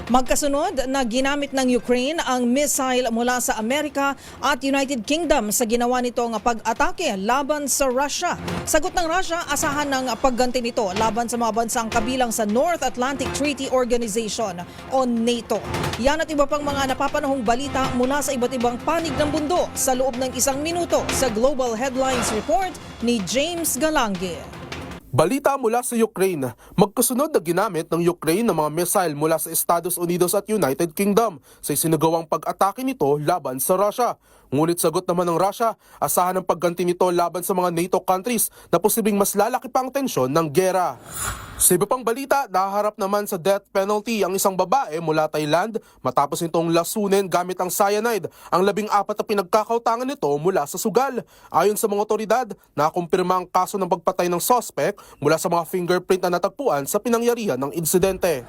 Magkasunod na ginamit ng Ukraine ang missile mula sa Amerika at United Kingdom sa ginawa nitong pag-atake laban sa Russia. Sagot ng Russia, asahan ng pagganti nito laban sa mga bansang kabilang sa North Atlantic Treaty Organization o NATO. Yan at iba pang mga napapanahong balita mula sa iba't ibang panig ng mundo sa loob ng 1 minuto sa Global Headlines Report ni James Galange. Balita mula sa Ukraine, magkasunod na ginamit ng Ukraine ng mga missile mula sa Estados Unidos at United Kingdom sa isinagawang pag-atake nito laban sa Russia. Ngunit sagot naman ng Russia, asahan ang pagganti nito laban sa mga NATO countries na posibleng mas lalaki pa ang tensyon ng giyera. Sa iba pang balita, naharap naman sa death penalty ang isang babae mula Thailand matapos nitong lasunin gamit ang cyanide ang 14 na pinagkakautangan nito mula sa sugal. Ayon sa mga otoridad, nakumpirma ang kaso ng pagpatay ng suspect mula sa mga fingerprint na natagpuan sa pinangyarihan ng insidente.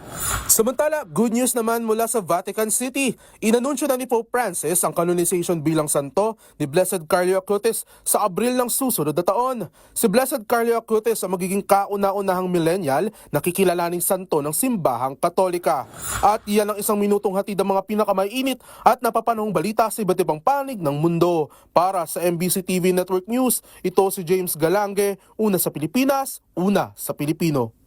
Samantala, good news naman mula sa Vatican City. Inanunsyo na ni Pope Francis ang canonization bilang santo ni Blessed Carlo Acutis sa Abril ng susunod na taon. Si Blessed Carlo Acutis ang magiging kauna-unahang millennial na kikilalaning santo ng simbahang Katolika. At iyan ang 1 minutong hatid ng mga pinakamainit at napapanahong balita sa iba't ibang panig ng mundo. Para sa MBC TV Network News, ito si James Galange, una sa Pilipinas, una sa Pilipino.